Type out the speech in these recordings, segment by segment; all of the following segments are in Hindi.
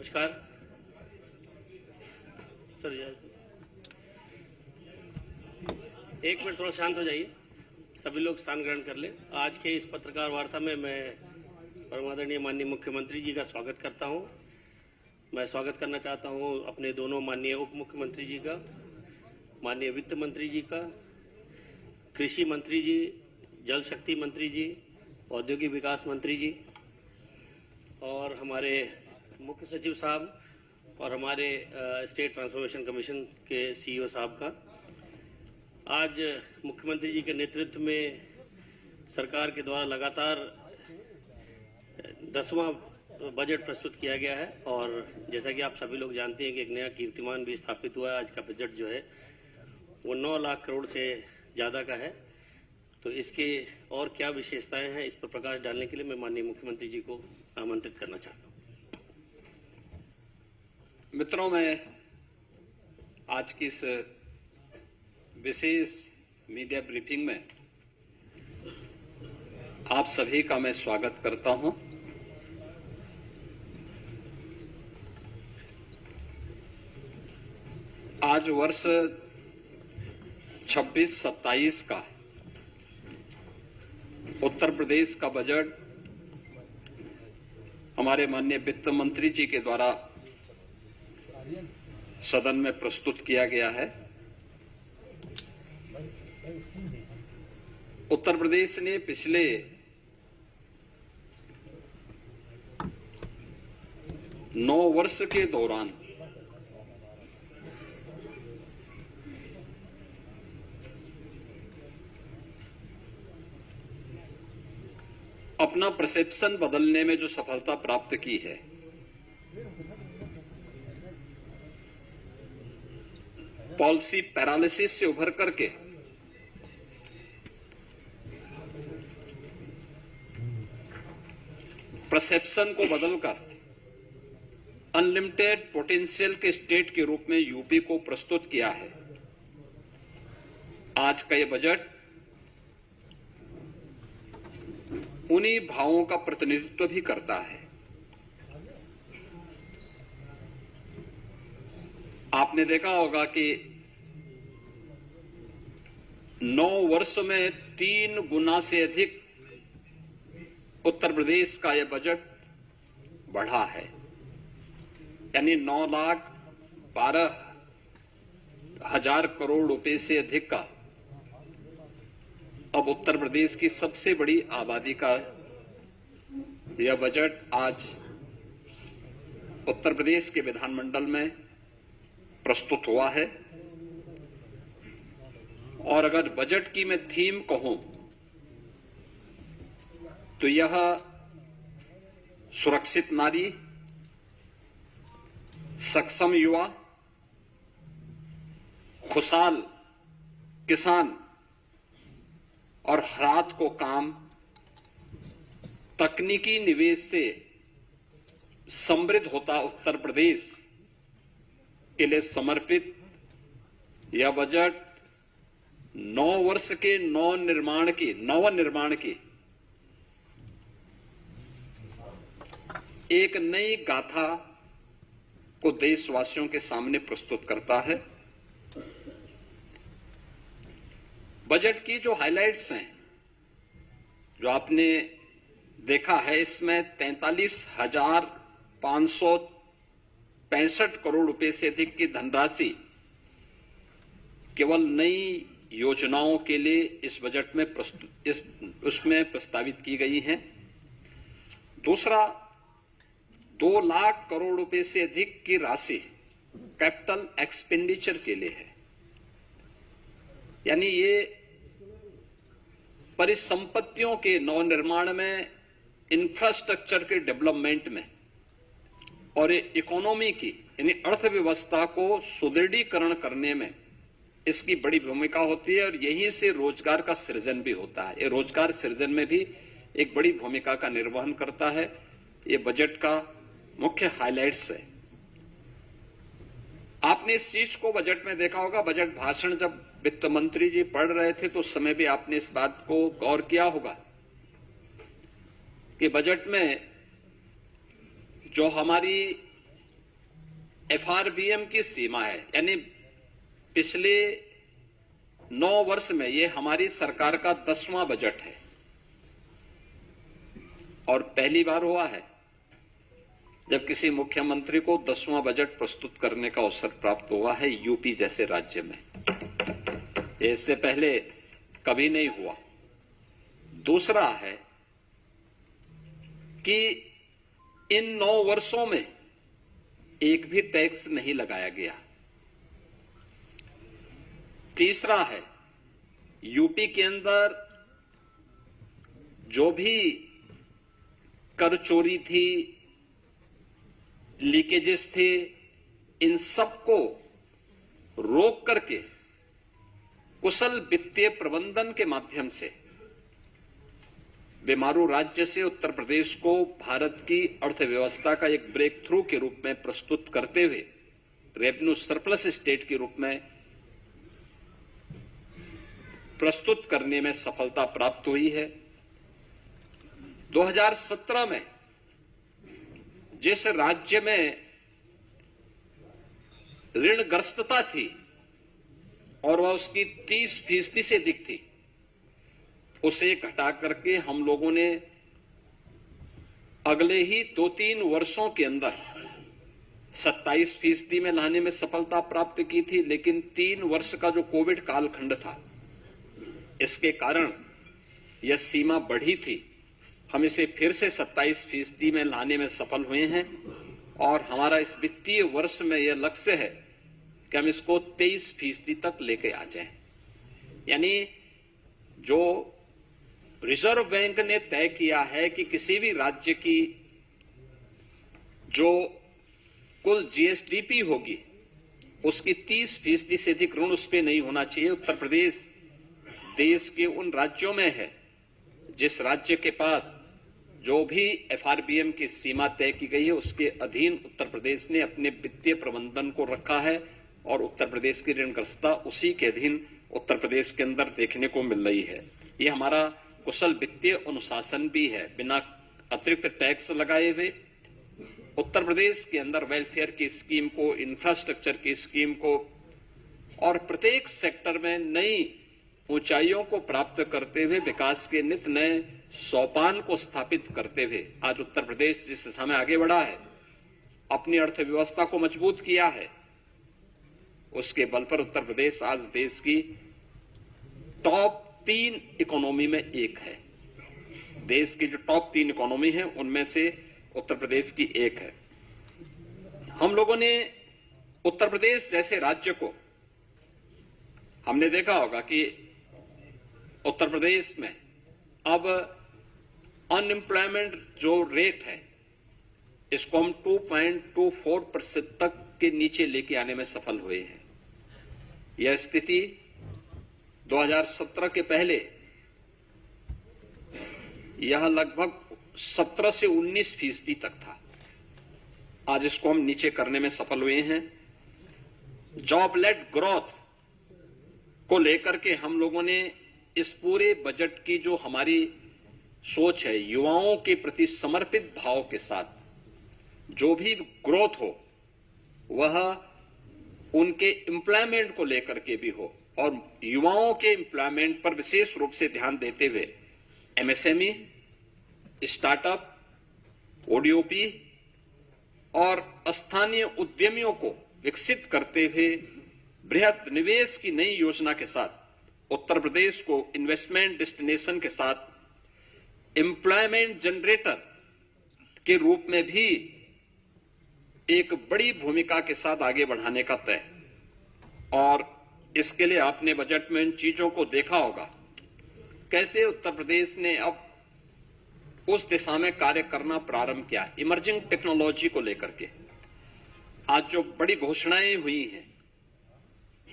नमस्कार सर। एक मिनट थोड़ा शांत हो जाइए, सभी लोग स्थान ग्रहण कर ले। आज के इस पत्रकार वार्ता में मैं परमादरणीय माननीय मुख्यमंत्री जी का स्वागत करता हूं। मैं स्वागत करना चाहता हूं अपने दोनों माननीय उप मुख्यमंत्री जी का, माननीय वित्त मंत्री जी का, कृषि मंत्री जी, जल शक्ति मंत्री जी, औद्योगिक विकास मंत्री जी और हमारे मुख्य सचिव साहब और हमारे स्टेट ट्रांसफॉर्मेशन कमीशन के सीईओ साहब का। आज मुख्यमंत्री जी के नेतृत्व में सरकार के द्वारा लगातार 10वां बजट प्रस्तुत किया गया है और जैसा कि आप सभी लोग जानते हैं कि एक नया कीर्तिमान भी स्थापित हुआ है। आज का बजट जो है वो 9 लाख करोड़ से ज़्यादा का है। तो इसके और क्या विशेषताएं हैं, इस पर प्रकाश डालने के लिए मैं माननीय मुख्यमंत्री जी को आमंत्रित करना चाहता हूं। मित्रों, मैं आज की इस विशेष मीडिया ब्रीफिंग में आप सभी का मैं स्वागत करता हूं। आज वर्ष 26-27 का उत्तर प्रदेश का बजट हमारे माननीय वित्त मंत्री जी के द्वारा सदन में प्रस्तुत किया गया है। उत्तर प्रदेश ने पिछले 9 वर्ष के दौरान अपना परसेप्शन बदलने में जो सफलता प्राप्त की है, पॉलिसी पैरालिसिस से उभर करके परसेप्शन को बदलकर अनलिमिटेड पोटेंशियल के स्टेट के रूप में यूपी को प्रस्तुत किया है। आज का ये बजट उन्हीं भावों का प्रतिनिधित्व भी करता है। आपने देखा होगा कि 9 वर्ष में 3 गुना से अधिक उत्तर प्रदेश का यह बजट बढ़ा है, यानी 9,12,000 करोड़ रुपए से अधिक का अब उत्तर प्रदेश की सबसे बड़ी आबादी का यह बजट आज उत्तर प्रदेश के विधानमंडल में प्रस्तुत हुआ है। और अगर बजट की मैं थीम कहूं तो यह सुरक्षित नारी, सक्षम युवा, खुशहाल किसान और रात को काम, तकनीकी निवेश से समृद्ध होता उत्तर प्रदेश के लिए समर्पित यह बजट 9 वर्ष के नवनिर्माण की एक नई गाथा को देशवासियों के सामने प्रस्तुत करता है। बजट की जो हाइलाइट्स हैं, जो आपने देखा है, इसमें 43,565 करोड़ रुपए से अधिक की धनराशि केवल नई योजनाओं के लिए इस बजट में उसमें प्रस्तावित की गई हैं। दूसरा, 2 लाख करोड़ रुपए से अधिक की राशि कैपिटल एक्सपेंडिचर के लिए है, यानी ये परिसंपत्तियों के नवनिर्माण में, इंफ्रास्ट्रक्चर के डेवलपमेंट में और इकोनॉमी की यानी अर्थव्यवस्था को सुदृढ़ीकरण करने में इसकी बड़ी भूमिका होती है और यहीं से रोजगार का सृजन भी होता है। ये रोजगार सृजन में भी एक बड़ी भूमिका का निर्वहन करता है। ये बजट का मुख्य हाइलाइट्स है। आपने इस चीज को बजट में देखा होगा। बजट भाषण जब वित्त मंत्री जी पढ़ रहे थे तो उस समय भी आपने इस बात को गौर किया होगा कि बजट में जो हमारी एफआरबीएम की सीमा है, यानी पिछले 9 वर्ष में ये हमारी सरकार का 10वां बजट है और पहली बार हुआ है जब किसी मुख्यमंत्री को 10वां बजट प्रस्तुत करने का अवसर प्राप्त हुआ है यूपी जैसे राज्य में। इससे पहले कभी नहीं हुआ। दूसरा है कि इन 9 वर्षों में एक भी टैक्स नहीं लगाया गया। तीसरा है, यूपी के अंदर जो भी कर चोरी थी, लीकेजेस थे, इन सबको रोक करके कुशल वित्तीय प्रबंधन के माध्यम से बेमारू राज्य से उत्तर प्रदेश को भारत की अर्थव्यवस्था का एक ब्रेक थ्रू के रूप में प्रस्तुत करते हुए रेवेन्यू सरप्लस स्टेट के रूप में प्रस्तुत करने में सफलता प्राप्त हुई है। 2017 में जिस राज्य में ऋणग्रस्तता थी और वह उसकी 30% से अधिक थी, उसे घटा करके हम लोगों ने अगले ही 2-3 वर्षों के अंदर 27% में लाने में सफलता प्राप्त की थी। लेकिन 3 वर्ष का जो कोविड कालखंड था, इसके कारण यह सीमा बढ़ी थी। हम इसे फिर से 27% में लाने में सफल हुए हैं और हमारा इस वित्तीय वर्ष में यह लक्ष्य है कि हम इसको 23% तक लेके आ जाएं। यानी जो रिजर्व बैंक ने तय किया है कि किसी भी राज्य की जो कुल जीएसडीपी होगी उसकी 30% से अधिक ऋण उस पर नहीं होना चाहिए। उत्तर प्रदेश देश के उन राज्यों में है जिस राज्य के पास जो भी एफआरबीएम की सीमा तय की गई है उसके अधीन उत्तर प्रदेश ने अपने वित्तीय प्रबंधन को रखा है और उत्तर प्रदेश की ऋणग्रस्तता उसी के अधीन उत्तर प्रदेश के अंदर देखने को मिल रही है। ये हमारा कुशल वित्तीय अनुशासन भी है। बिना अतिरिक्त टैक्स लगाए हुए उत्तर प्रदेश के अंदर वेलफेयर की स्कीम को, इंफ्रास्ट्रक्चर की स्कीम को और प्रत्येक सेक्टर में नई ऊंचाइयों को प्राप्त करते हुए विकास के नित नए सोपान को स्थापित करते हुए आज उत्तर प्रदेश जिस दिशा में आगे बढ़ा है, अपनी अर्थव्यवस्था को मजबूत किया है, उसके बल पर उत्तर प्रदेश आज देश की टॉप 3 इकोनॉमी में एक है। देश की जो टॉप 3 इकोनॉमी है उनमें से उत्तर प्रदेश की एक है। हम लोगों ने उत्तर प्रदेश जैसे राज्य को, हमने देखा होगा कि उत्तर प्रदेश में अब अनएम्प्लॉयमेंट जो रेट है इसको हम 2.24% तक के नीचे लेके आने में सफल हुए हैं। यह स्थिति 2017 के पहले यह लगभग 17 से 19% तक था। आज इसको हम नीचे करने में सफल हुए हैं। जॉब लेड ग्रोथ को लेकर के हम लोगों ने इस पूरे बजट की जो हमारी सोच है, युवाओं के प्रति समर्पित भाव के साथ जो भी ग्रोथ हो वह उनके एम्प्लॉयमेंट को लेकर के भी हो और युवाओं के एम्प्लॉयमेंट पर विशेष रूप से ध्यान देते हुए एमएसएमई, स्टार्टअप, ओडीओपी और स्थानीय उद्यमियों को विकसित करते हुए बृहद निवेश की नई योजना के साथ उत्तर प्रदेश को इन्वेस्टमेंट डेस्टिनेशन के साथ एम्प्लॉयमेंट जनरेटर के रूप में भी एक बड़ी भूमिका के साथ आगे बढ़ाने का तय। और इसके लिए आपने बजट में इन चीजों को देखा होगा, कैसे उत्तर प्रदेश ने अब उस दिशा में कार्य करना प्रारंभ किया। इमर्जिंग टेक्नोलॉजी को लेकर के आज जो बड़ी घोषणाएं हुई हैं,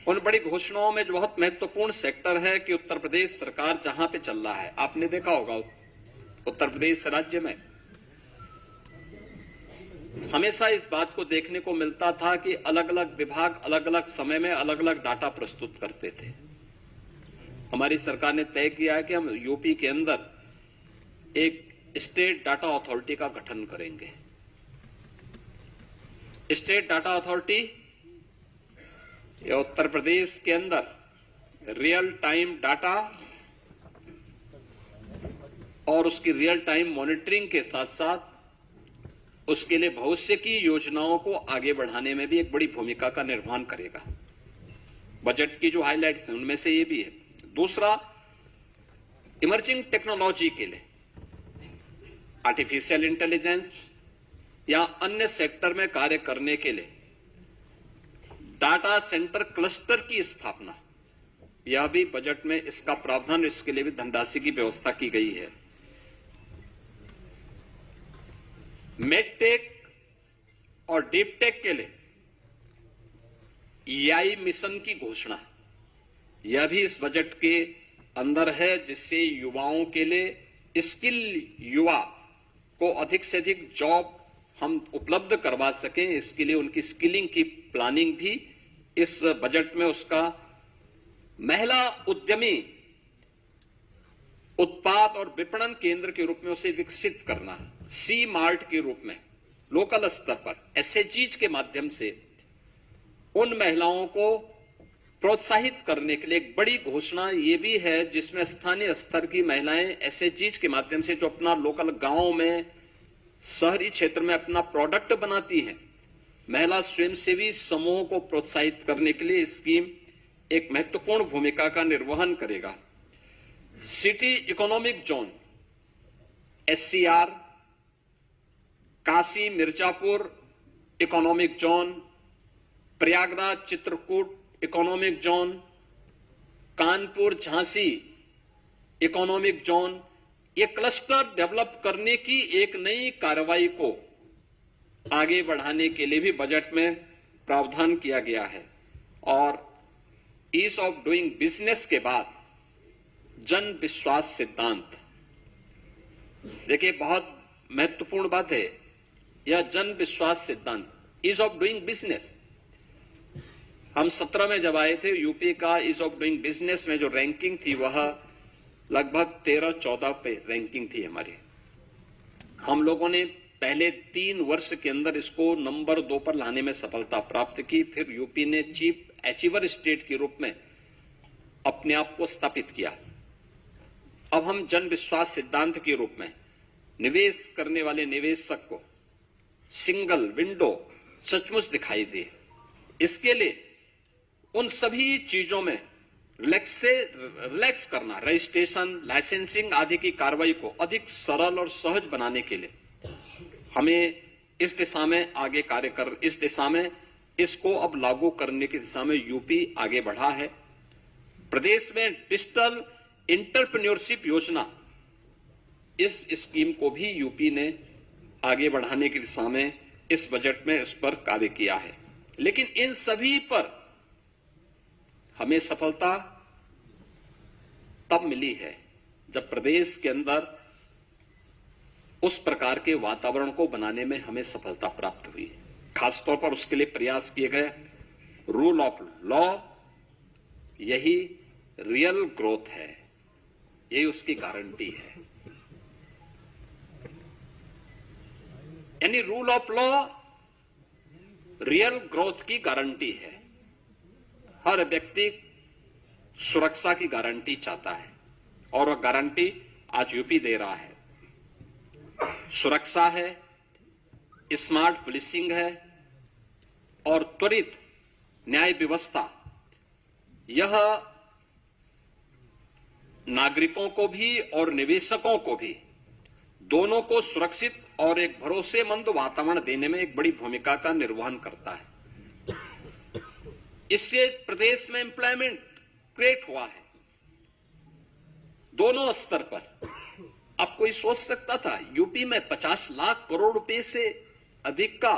उन बड़ी घोषणाओं में जो बहुत महत्वपूर्ण सेक्टर है कि उत्तर प्रदेश सरकार जहां पे चल रहा है, आपने देखा होगा उत्तर प्रदेश राज्य में हमेशा इस बात को देखने को मिलता था कि अलग अलग विभाग अलग अलग समय में अलग अलग डाटा प्रस्तुत करते थे। हमारी सरकार ने तय किया है कि हम यूपी के अंदर एक स्टेट डाटा अथॉरिटी का गठन करेंगे। स्टेट डाटा अथॉरिटी या उत्तर प्रदेश के अंदर रियल टाइम डाटा और उसकी रियल टाइम मॉनिटरिंग के साथ साथ उसके लिए भविष्य की योजनाओं को आगे बढ़ाने में भी एक बड़ी भूमिका का निर्वहन करेगा। बजट की जो हाइलाइट्स हैं उनमें से ये भी है। दूसरा, इमर्जिंग टेक्नोलॉजी के लिए आर्टिफिशियल इंटेलिजेंस या अन्य सेक्टर में कार्य करने के लिए डाटा सेंटर क्लस्टर की स्थापना, यह भी बजट में इसका प्रावधान, इसके लिए भी धनराशि की व्यवस्था की गई है। मेडटेक और डीपटेक के लिए EI मिशन की घोषणा, यह भी इस बजट के अंदर है, जिससे युवाओं के लिए स्किल युवा को अधिक से अधिक जॉब हम उपलब्ध करवा सकें। इसके लिए उनकी स्किलिंग की प्लानिंग भी इस बजट में, उसका महिला उद्यमी उत्पाद और विपणन केंद्र के रूप में उसे विकसित करना, सी मार्ट के रूप में लोकल स्तर पर SHGs के माध्यम से उन महिलाओं को प्रोत्साहित करने के लिए एक बड़ी घोषणा ये भी है, जिसमें स्थानीय स्तर की महिलाएं SHGs के माध्यम से जो अपना लोकल गांव में, शहरी क्षेत्र में अपना प्रोडक्ट बनाती हैं, महिला स्वयंसेवी समूहों को प्रोत्साहित करने के लिए स्कीम एक महत्वपूर्ण भूमिका का निर्वहन करेगा। City economic zone SCR, Kashi Mirzapur economic zone, Prayagraj Chitrakoot economic zone, Kanpur Jhansi economic zone, ये क्लस्टर डेवलप करने की एक नई कार्रवाई को आगे बढ़ाने के लिए भी बजट में प्रावधान किया गया है। और ईज ऑफ डूइंग बिजनेस के बाद जन विश्वास सिद्धांत, देखिए बहुत महत्वपूर्ण बात है यह जन विश्वास सिद्धांत, ईज ऑफ डूइंग बिजनेस। हम 17 में जब आए थे, यूपी का ईज ऑफ डूइंग बिजनेस में जो रैंकिंग थी वह लगभग 13-14 पे रैंकिंग थी हमारी। हम लोगों ने पहले 3 वर्ष के अंदर इसको नंबर 2 पर लाने में सफलता प्राप्त की। फिर यूपी ने चीफ अचीवर स्टेट के रूप में अपने आप को स्थापित किया। अब हम जन विश्वास सिद्धांत के रूप में निवेश करने वाले निवेशक को सिंगल विंडो सचमुच दिखाई दे, इसके लिए उन सभी चीजों में रिलैक्स करना, रजिस्ट्रेशन, लाइसेंसिंग आदि की कार्रवाई को अधिक सरल और सहज बनाने के लिए हमें इस दिशा में आगे कार्य कर, इस दिशा में इसको अब लागू करने की दिशा में यूपी आगे बढ़ा है। प्रदेश में डिजिटल एंटरप्रेन्योरशिप योजना, इस स्कीम को भी यूपी ने आगे बढ़ाने की दिशा में इस बजट में इस पर कार्य किया है। लेकिन इन सभी पर हमें सफलता तब मिली है जब प्रदेश के अंदर उस प्रकार के वातावरण को बनाने में हमें सफलता प्राप्त हुई। खासतौर पर उसके लिए प्रयास किए गए रूल ऑफ लॉ, यही रियल ग्रोथ है, यही उसकी गारंटी है। यानी rule of law real growth की गारंटी है। हर व्यक्ति सुरक्षा की गारंटी चाहता है और वह गारंटी आज यूपी दे रहा है। सुरक्षा है, स्मार्ट पुलिसिंग है और त्वरित न्याय व्यवस्था, यह नागरिकों को भी और निवेशकों को भी, दोनों को सुरक्षित और एक भरोसेमंद वातावरण देने में एक बड़ी भूमिका का निर्वहन करता है। इससे प्रदेश में एम्प्लॉयमेंट क्रिएट हुआ है दोनों स्तर पर। अब कोई सोच सकता था यूपी में 50 लाख करोड़ रुपए से अधिक का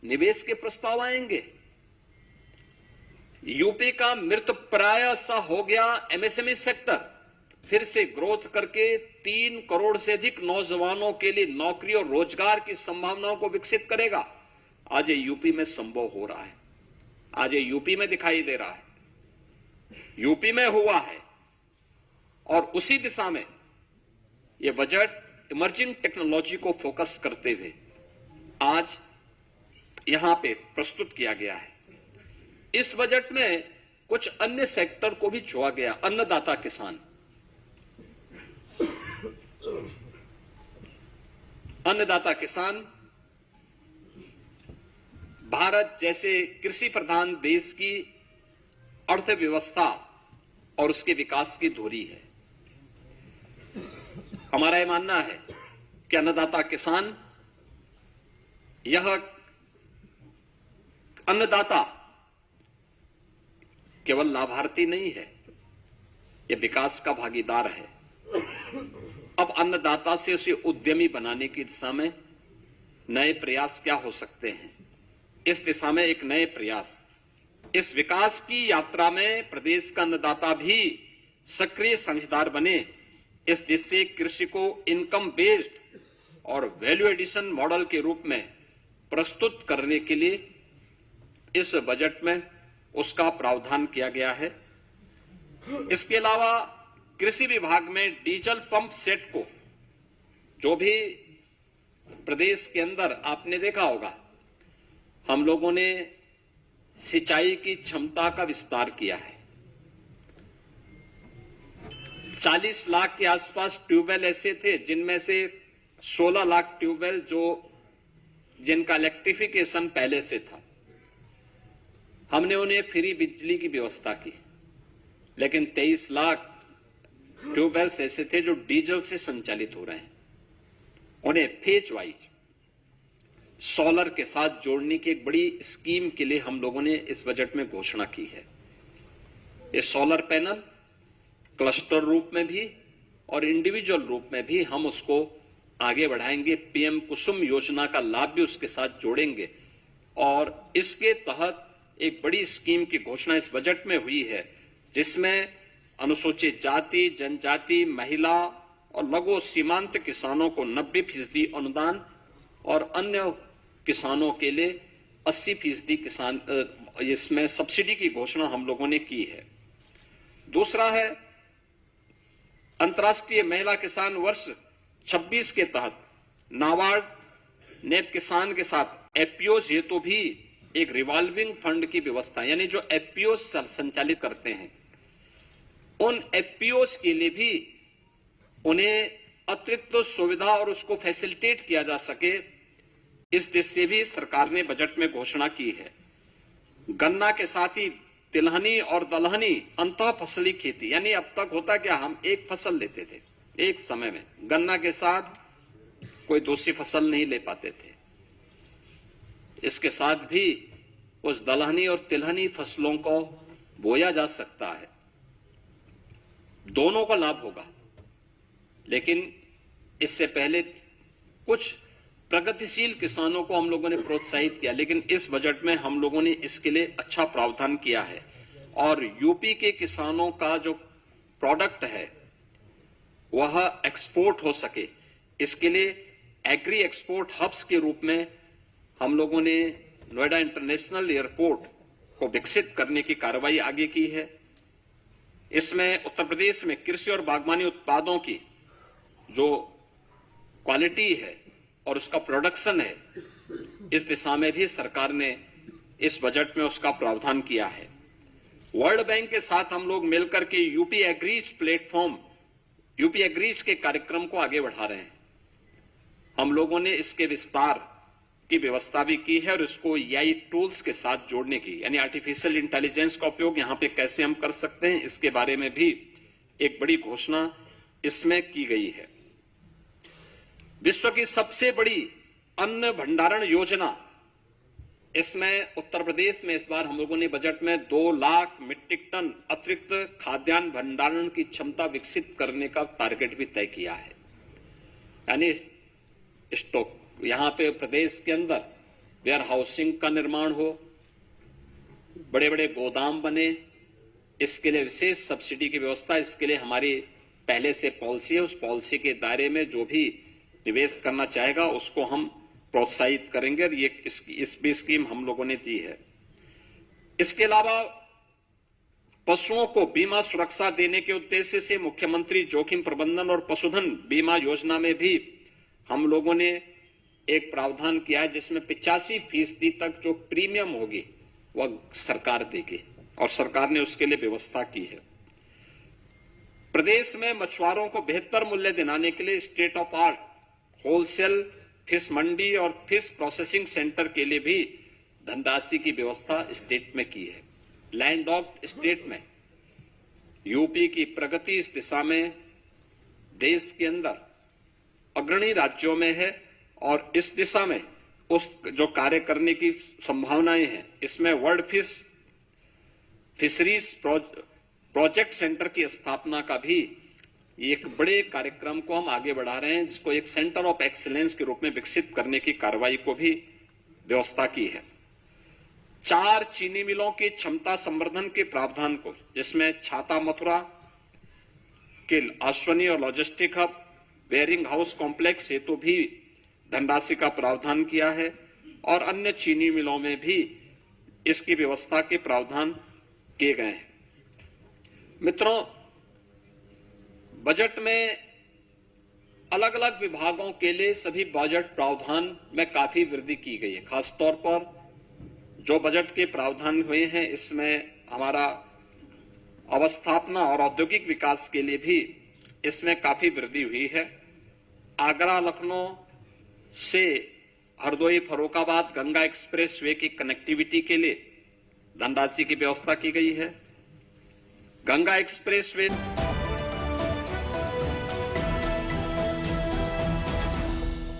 निवेश के प्रस्ताव आएंगे? यूपी का मृतप्राय सा हो गया एमएसएमई सेक्टर, फिर से ग्रोथ करके 3 करोड़ से अधिक नौजवानों के लिए नौकरी और रोजगार की संभावनाओं को विकसित करेगा। आज ये यूपी में संभव हो रहा है, आज ये यूपी में दिखाई दे रहा है, यूपी में हुआ है। और उसी दिशा में ये बजट इमर्जिंग टेक्नोलॉजी को फोकस करते हुए आज यहां पे प्रस्तुत किया गया है। इस बजट में कुछ अन्य सेक्टर को भी छुआ गया। अन्नदाता किसान, अन्नदाता किसान भारत जैसे कृषि प्रधान देश की अर्थव्यवस्था और उसके विकास की धुरी है। हमारा यह मानना है कि अन्नदाता किसान, यह अन्नदाता केवल लाभार्थी नहीं है, यह विकास का भागीदार है। अब अन्नदाता से उसे उद्यमी बनाने की दिशा में नए प्रयास क्या हो सकते हैं, इस दिशा में एक नए प्रयास, इस विकास की यात्रा में प्रदेश का अन्नदाता भी सक्रिय साझेदार बने, इस दिशा से कृषि को इनकम बेस्ड और वैल्यू एडिशन मॉडल के रूप में प्रस्तुत करने के लिए इस बजट में उसका प्रावधान किया गया है। इसके अलावा कृषि विभाग में डीजल पंप सेट को, जो भी प्रदेश के अंदर आपने देखा होगा, हम लोगों ने सिंचाई की क्षमता का विस्तार किया है। 40 लाख के आसपास ट्यूबवेल ऐसे थे जिनमें से 16 लाख ट्यूबवेल जिनका इलेक्ट्रिफिकेशन पहले से था, हमने उन्हें फ्री बिजली की व्यवस्था की। लेकिन 23 लाख ट्यूबवेल्स ऐसे थे जो डीजल से संचालित हो रहे हैं, उन्हें फेज वाइज सोलर के साथ जोड़ने की एक बड़ी स्कीम के लिए हम लोगों ने इस बजट में घोषणा की है। ये सोलर पैनल क्लस्टर रूप में भी और इंडिविजुअल रूप में भी हम उसको आगे बढ़ाएंगे। पीएम कुसुम योजना का लाभ भी उसके साथ जोड़ेंगे और इसके तहत एक बड़ी स्कीम की घोषणा इस बजट में हुई है, जिसमें अनुसूचित जाति, जनजाति, महिला और लघु सीमांत किसानों को 90% अनुदान और अन्य किसानों के लिए 80% किसान इसमें सब्सिडी की घोषणा हम लोगों ने की है। दूसरा है अंतर्राष्ट्रीय महिला किसान वर्ष 26 के तहत नाबार्ड नेप किसान के साथ एफपीओज हेतु भी एक रिवॉल्विंग फंड की व्यवस्था, यानी जो एफपीओ संचालित करते हैं उन एफपीओज के लिए भी उन्हें अतिरिक्त सुविधा और उसको फैसिलिटेट किया जा सके, इस दिशा से भी सरकार ने बजट में घोषणा की है। गन्ना के साथ ही तिलहनी और दलहनी अंतः फसली खेती, यानी अब तक होता क्या, हम एक फसल लेते थे एक समय में, गन्ना के साथ कोई दूसरी फसल नहीं ले पाते थे। इसके साथ भी उस दलहनी और तिलहनी फसलों को बोया जा सकता है, दोनों को लाभ होगा। लेकिन इससे पहले कुछ प्रगतिशील किसानों को हम लोगों ने प्रोत्साहित किया, लेकिन इस बजट में हम लोगों ने इसके लिए अच्छा प्रावधान किया है और यूपी के किसानों का जो प्रोडक्ट है वह एक्सपोर्ट हो सके, इसके लिए एग्री एक्सपोर्ट हब्स के रूप में हम लोगों ने नोएडा इंटरनेशनल एयरपोर्ट को विकसित करने की कार्रवाई आगे की है। इसमें उत्तर प्रदेश में कृषि और बागवानी उत्पादों की जो क्वालिटी है और उसका प्रोडक्शन है, इस दिशा में भी सरकार ने इस बजट में उसका प्रावधान किया है। वर्ल्ड बैंक के साथ हम लोग मिलकर के UP agrees platform, UP agrees के कार्यक्रम को आगे बढ़ा रहे हैं। हम लोगों ने इसके विस्तार की व्यवस्था भी की है और इसको एआई टूल्स के साथ जोड़ने की, यानी आर्टिफिशियल इंटेलिजेंस का उपयोग यहां पे कैसे हम कर सकते हैं, इसके बारे में भी एक बड़ी घोषणा इसमें की गई है। विश्व की सबसे बड़ी अन्न भंडारण योजना, इसमें उत्तर प्रदेश में इस बार हम लोगों ने बजट में 2 लाख मीट्रिक टन अतिरिक्त खाद्यान्न भंडारण की क्षमता विकसित करने का टारगेट भी तय किया है। यानी स्टॉक यहां पे प्रदेश के अंदर वेयर हाउसिंग का निर्माण हो, बड़े बड़े गोदाम बने, इसके लिए विशेष सब्सिडी की व्यवस्था, इसके लिए हमारी पहले से पॉलिसी है। उस पॉलिसी के दायरे में जो भी निवेश करना चाहेगा उसको हम प्रोत्साहित करेंगे और ये इस भी स्कीम हम लोगों ने दी है। इसके अलावा पशुओं को बीमा सुरक्षा देने के उद्देश्य से मुख्यमंत्री जोखिम प्रबंधन और पशुधन बीमा योजना में भी हम लोगों ने एक प्रावधान किया है जिसमें 85% तक जो प्रीमियम होगी वह सरकार देगी और सरकार ने उसके लिए व्यवस्था की है। प्रदेश में मछुआरों को बेहतर मूल्य दिलाने के लिए state of art wholesale fish मंडी और फिश प्रोसेसिंग सेंटर के लिए भी धनराशि की व्यवस्था स्टेट में की है। लैंडलॉक्ड स्टेट में यूपी की प्रगति इस दिशा में देश के अंदर अग्रणी राज्यों में है और इस दिशा में उस जो कार्य करने की संभावनाएं हैं, इसमें वर्ल्ड फिशरीज प्रोजेक्ट सेंटर की स्थापना का भी एक बड़े कार्यक्रम को हम आगे बढ़ा रहे हैं, जिसको एक सेंटर ऑफ एक्सीलेंस के रूप में विकसित करने की कार्रवाई को भी व्यवस्था की है। 4 चीनी मिलों की क्षमता संवर्धन के प्रावधान को, जिसमें छाता मथुरा के अश्वनी और logistic hub wearing house complex हेतु भी धनराशि का प्रावधान किया है और अन्य चीनी मिलों में भी इसकी व्यवस्था के प्रावधान किए गए हैं। मित्रों, बजट में अलग अलग विभागों के लिए सभी बजट प्रावधान में काफी वृद्धि की गई है। खासतौर पर जो बजट के प्रावधान हुए हैं, इसमें हमारा अवस्थापना और औद्योगिक विकास के लिए भी इसमें काफी वृद्धि हुई है। आगरा लखनऊ से हरदोई फर्रुखाबाद गंगा एक्सप्रेस वे की कनेक्टिविटी के लिए धनराशि की व्यवस्था की गई है। Ganga express way